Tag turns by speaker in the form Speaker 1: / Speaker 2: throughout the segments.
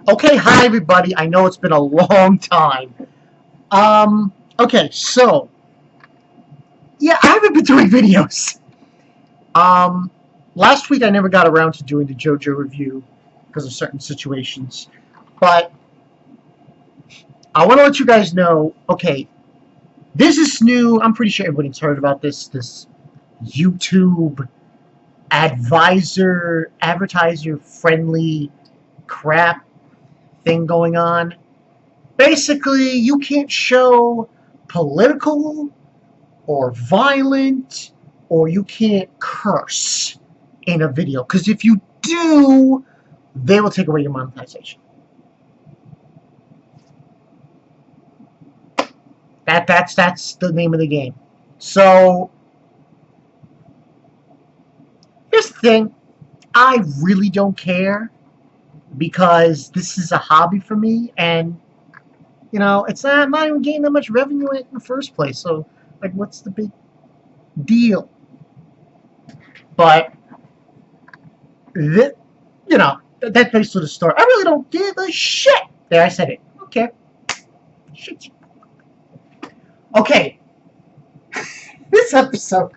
Speaker 1: Okay, hi everybody. I know it's been a long time. Okay, so yeah, I haven't been doing videos. Um, Last week I never got around to doing the JoJo review because of certain situations, but I want to let you guys know. Okay, this is new. I'm pretty sure everybody's heard about this YouTube advertiser friendly crap thing going on. Basically, you can't show political or violent or you can't curse in a video. Because if you do, they will take away your monetization. That's the name of the game. So, here's the thing. I really don't care because this is a hobby for me and it's not even getting that much revenue in the first place. So, like, what's the big deal? But, that's basically the story. I really don't give a shit. There, I said it. Okay. Shit. Okay. This episode.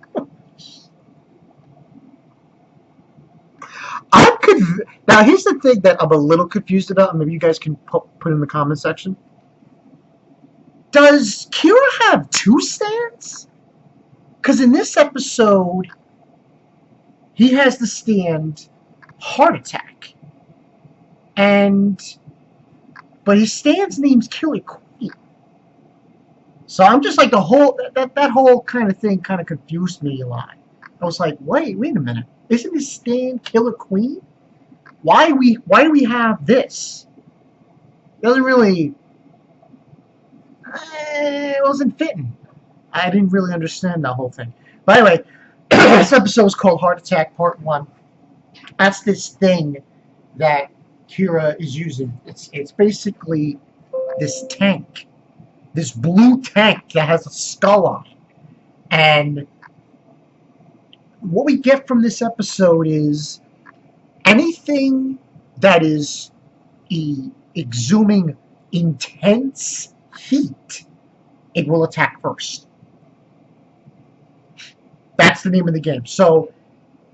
Speaker 1: Now, here's the thing that I'm a little confused about. Maybe you guys can put in the comment section. Does Kira have two stands? Because in this episode, he has the stand Heart Attack. But his stand's name's Killer Queen. So I'm just like that whole kind of thing kind of confused me a lot. I was like, wait a minute. Isn't his stand Killer Queen? Why do we have this? It doesn't really... it wasn't fitting. I didn't really understand that whole thing. But anyway, this episode is called Heart Attack Part 1. That's this thing that Kira is using. It's basically this tank. This blue tank that has a skull on it. And what we get from this episode is anything that is exhuming intense heat, it will attack first. That's the name of the game. So,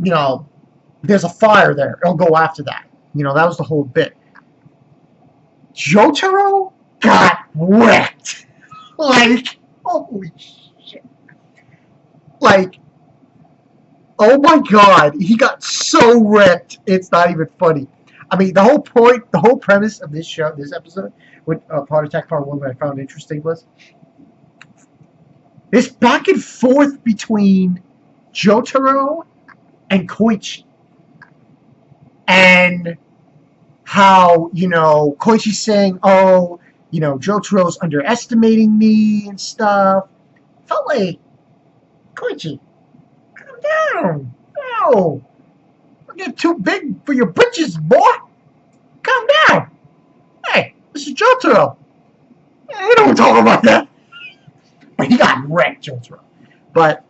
Speaker 1: there's a fire there. It'll go after that. That was the whole bit. Jotaro got wrecked. Like, holy shit. Like, oh my god, he got so wrecked, it's not even funny. I mean, the whole premise of this episode, with Heart Attack Part 1, what I found interesting was this back and forth between Jotaro and Koichi. And how, Koichi's saying, oh, Jotaro's underestimating me and stuff. Felt like, Koichi, calm down. No. Don't get too big for your britches, boy. Calm down. Hey, this is Jotaro. We don't talk about that. But he got wrecked, Jotaro. But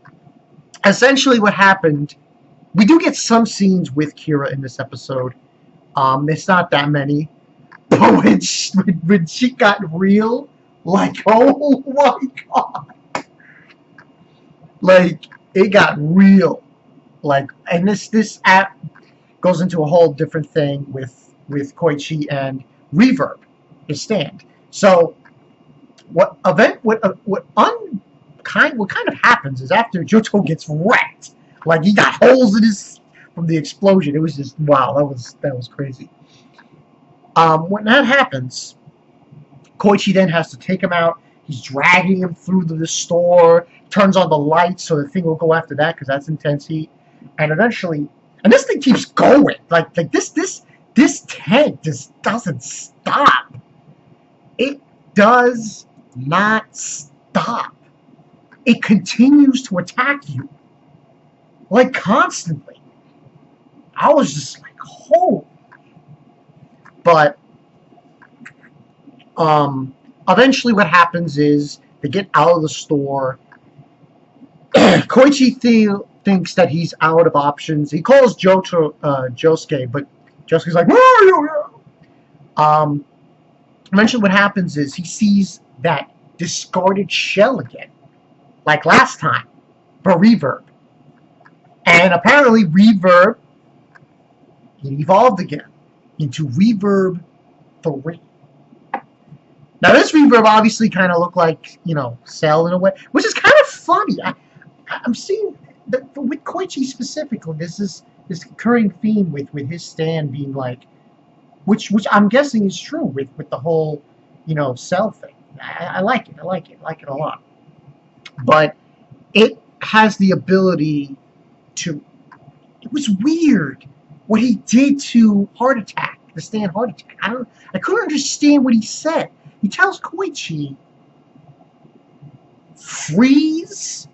Speaker 1: essentially what happened, we do get some scenes with Kira in this episode. It's not that many. But when she got real, like, oh my god. Like, it got real. Like, and this app goes into a whole different thing with Koichi and Reverb, his stand. So what kind of happens is after Johto gets wrecked, like he got holes in his from the explosion. It was just wow, that was crazy. When that happens, Koichi then has to take him out. He's dragging him through the store, turns on the lights so the thing will go after that because that's intense heat. And eventually, and this thing keeps going. Like this tank just doesn't stop. It does not stop. It continues to attack you. Like constantly. I was just like, oh. But eventually what happens is they get out of the store. Koichi thinks that he's out of options. He calls Josuke, but Josuke's like, where are you? I mentioned what happens is he sees that discarded shell again, like last time, for Reverb. And apparently Reverb evolved again into Reverb 3. Now this Reverb obviously kind of looked like, Cell in a way, which is kind of funny. I'm seeing that with Koichi specifically, this recurring theme with his stand being like, which I'm guessing is true with the whole, Cell thing. I like it. I like it a lot. But it has the ability to. It was weird what he did to Heart Attack, the stand Heart Attack. I couldn't understand what he said. He tells Koichi, freeze.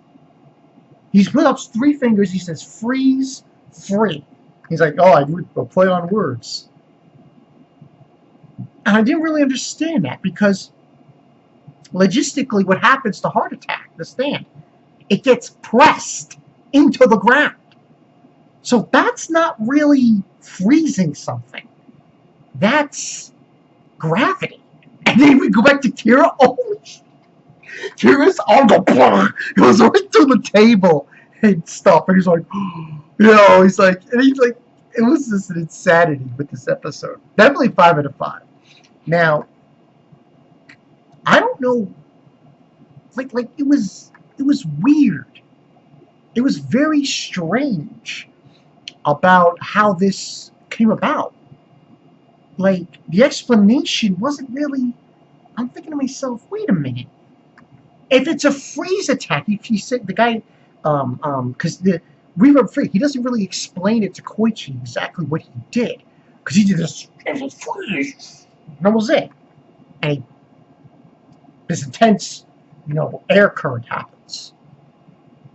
Speaker 1: He's put up 3 fingers. He says, freeze, free. He's like, oh, I play on words. And I didn't really understand that because logistically what happens to Heart Attack, the stand, it gets pressed into the ground. So that's not really freezing something. That's gravity. And then we go back to Kira. Oh, Kira's arm goes right through the table and stuff. And he's like, it was just an insanity with this episode. Definitely 5 out of 5. Now, I don't know, like it was weird. It was very strange about how this came about. Like, the explanation wasn't really, I'm thinking to myself, wait a minute. If it's a freeze attack, he said, the guy, because the Reverb Free, he doesn't really explain it to Koichi exactly what he did. Because he did this, freeze, and that was it. And this intense, air current happens.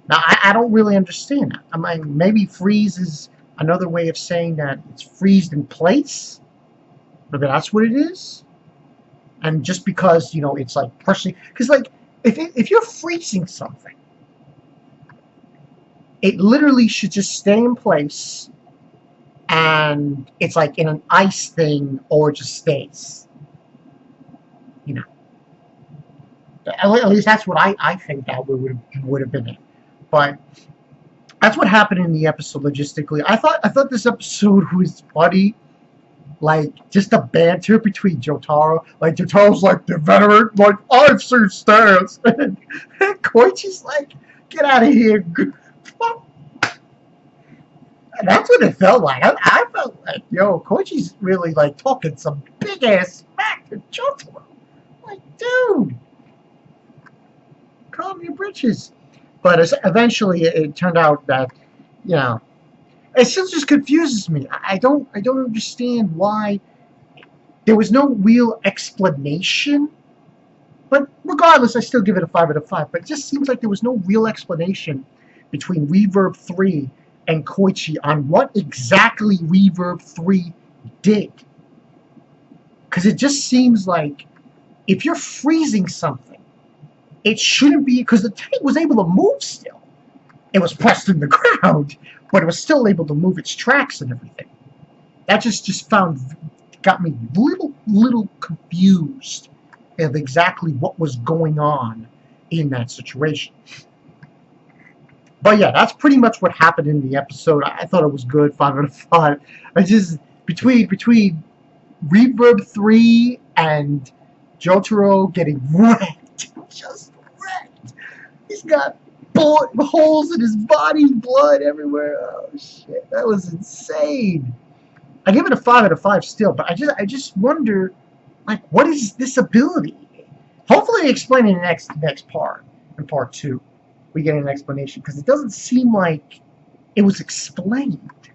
Speaker 1: Now, I don't really understand that. I mean, maybe freeze is another way of saying that it's freezed in place. Maybe that's what it is. And just because, it's like pressing, because like, if you're freezing something, it literally should just stay in place, and it's like in an ice thing, or it just stays. At least that's what I think that would have been it. But that's what happened in the episode logistically. I thought this episode was funny. Like, just the banter between Jotaro. Like, Jotaro's like, the veteran, like, I've seen stands. And Koichi's like, get out of here. And that's what it felt like. I felt like, Koichi's really, like, talking some big-ass smack to Jotaro. Like, dude, calm your britches. But eventually it turned out that, it still just confuses me. I don't understand why there was no real explanation. But regardless, I still give it a 5 out of 5. But it just seems like there was no real explanation between Reverb 3 and Koichi on what exactly Reverb 3 did. Because it just seems like if you're freezing something, it shouldn't be, because the tank was able to move still. It was pressed in the ground, but it was still able to move its tracks and everything. That just got me little confused of exactly what was going on in that situation. But yeah, that's pretty much what happened in the episode. I thought it was good, 5 out of 5. I just, between Reverb 3 and Jotaro getting wrecked, just wrecked. He's got bullet holes in his body, blood everywhere. Oh shit, that was insane. I give it a 5 out of 5 still, but I just wonder, like, what is this ability? Hopefully they explain it in the next part, in part 2. We get an explanation, because it doesn't seem like it was explained.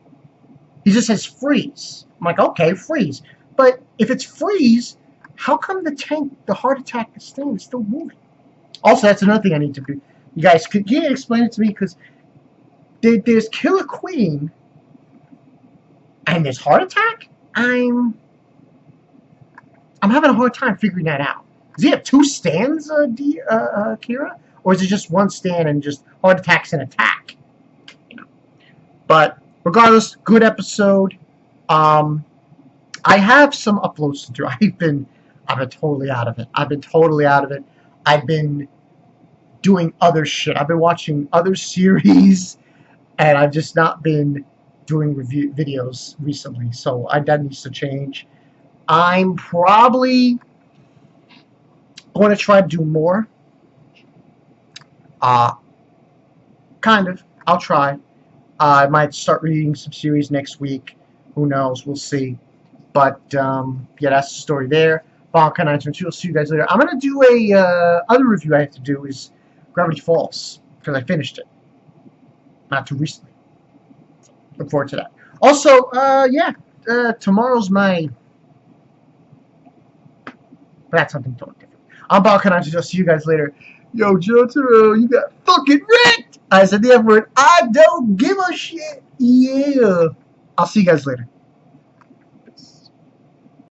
Speaker 1: He just says freeze. I'm like, okay, freeze. But if it's freeze, how come the Heart Attack is still moving? Also, that's another thing I need to do. You guys, can you explain it to me? Because there's Killer Queen, and there's Heart Attack? I'm having a hard time figuring that out. Does he have 2 stands, Kira? Or is it just 1 stand and just Heart Attack's an attack? But regardless, good episode. I have some uploads to do. I've been totally out of it. I've been totally out of it. I've been doing other shit. I've been watching other series, and I've just not been doing review videos recently. So that needs to change. I'm probably going to try to do more. Kind of. I'll try. I might start reading some series next week. Who knows? We'll see. But yeah, that's the story there. Bonkai 922. I'll see you guys later. I'm gonna do a other review I have to do is Gravity Falls because I finished it not too recently. Look forward to that. Also, yeah, tomorrow's my. That's something totally different. I'm Bonkai 922. I'll see you guys later. Yo, Jotaro, you got fucking wrecked! I said the F word. I don't give a shit. Yeah. I'll see you guys later.